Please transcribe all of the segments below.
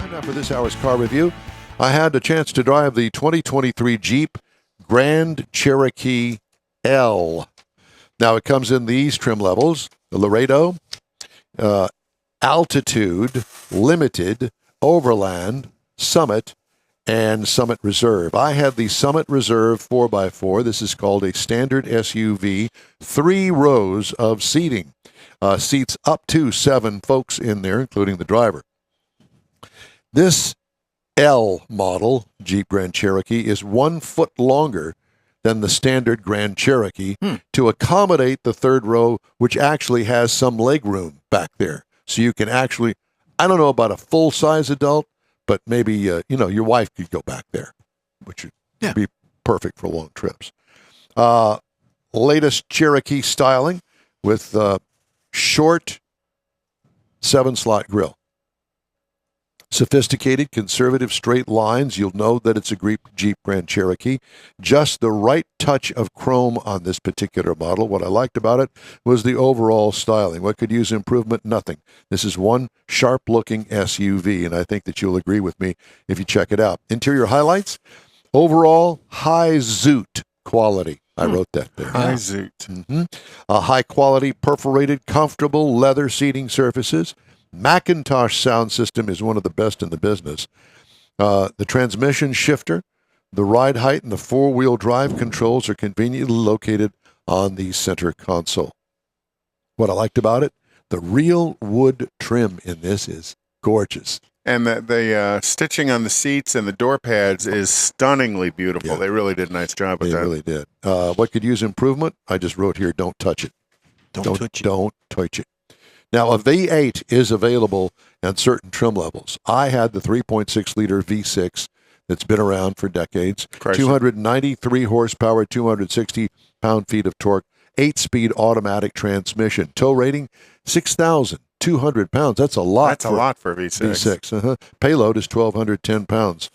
Time now for this hour's car review. I had a chance to drive the 2023 Jeep Grand Cherokee L. Now, it comes in these trim levels: the Laredo, Altitude, Limited, Overland, Summit, and Summit Reserve. I had the Summit Reserve 4x4. This is called a standard SUV, 3 rows of seating. Seats up to 7 folks in there, including the driver. This L model, Jeep Grand Cherokee, is 1 foot longer than the standard Grand Cherokee to accommodate the third row, which actually has some leg room back there. So you can actually, I don't know about a full-size adult, but maybe, your wife could go back there, which would be perfect for long trips. Latest Cherokee styling with short 7-slot grille. Sophisticated, conservative, straight lines. You'll know that it's a Jeep Grand Cherokee. Just the right touch of chrome on this particular model. What I liked about it was the overall styling. What could use improvement? Nothing. This is one sharp-looking SUV, and I think that you'll agree with me if you check it out. Interior highlights. Overall, high zoot quality. I wrote that there. High zoot. High-quality, perforated, comfortable leather seating surfaces. Macintosh sound system is one of the best in the business. The transmission shifter, the ride height, and the 4-wheel drive controls are conveniently located on the center console. What I liked about it, the real wood trim in this is gorgeous. And the stitching on the seats and the door pads is stunningly beautiful. Yeah. They really did a nice job with that. They really did. What could use improvement? I just wrote here, don't touch it. Don't touch it. Now, a V8 is available at certain trim levels. I had the 3.6-liter V6 that's been around for decades. Chrysler. 293 horsepower, 260 pound-feet of torque, 8-speed automatic transmission. Tow rating, 6,200 pounds. That's a lot. That's a lot for a V6. Payload is 1,210 pounds.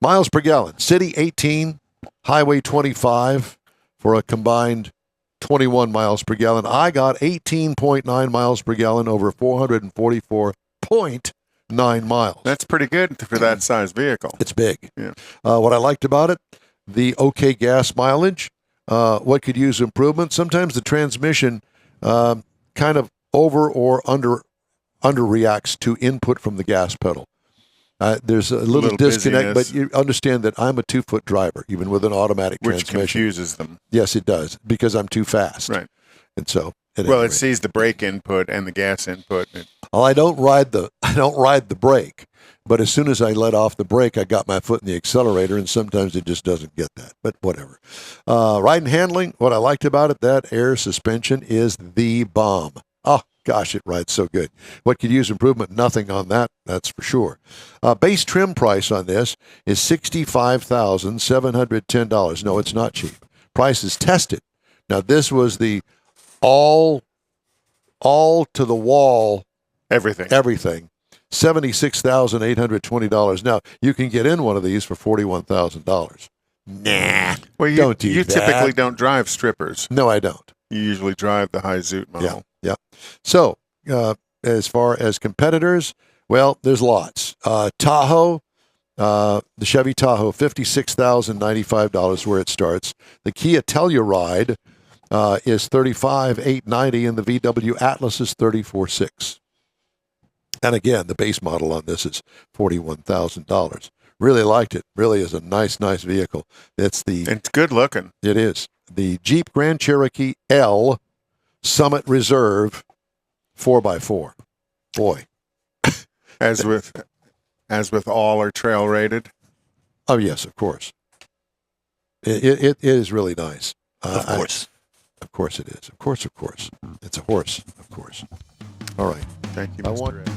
Miles per gallon. City 18, highway 25 for a combined 21 miles per gallon. I got 18.9 miles per gallon over 444.9 miles. That's pretty good for that size vehicle. It's big. Yeah. What I liked about it, the okay gas mileage. What could use improvement? Sometimes the transmission kind of over or under reacts to input from the gas pedal. There's a little disconnect, busyness. but you understand that I'm a 2-foot driver, even with an automatic Which transmission. confuses them. Yes, it does, because I'm too fast. Right. And so, It sees the brake input and the gas input. Well, I don't ride the brake, but as soon as I let off the brake, I got my foot in the accelerator, and sometimes it just doesn't get that. But whatever. Ride and handling. What I liked about it, that air suspension is the bomb. Oh, gosh, it rides so good. What could use improvement? Nothing on that, that's for sure. Base trim price on this is $65,710. No, it's not cheap. Price is tested. Now, this was the all to the wall. Everything. $76,820. Now, you can get in one of these for $41,000. Nah, Well, you typically don't drive strippers. No, I don't. You usually drive the high zoot model. Yeah. So, as far as competitors, well, there's lots. Tahoe, the Chevy Tahoe, $56,095 where it starts. The Kia Telluride is $35,890, and the VW Atlas is $34,600. And again, the base model on this is $41,000. Really liked it. Really is a nice vehicle. It's good looking. It is. The Jeep Grand Cherokee L Summit Reserve 4x4. Boy. As with all are trail rated. Oh, yes, of course. It is really nice. Of course. Of course it is. Of course. It's a horse, of course. All right. Thank you, Mr. Ed.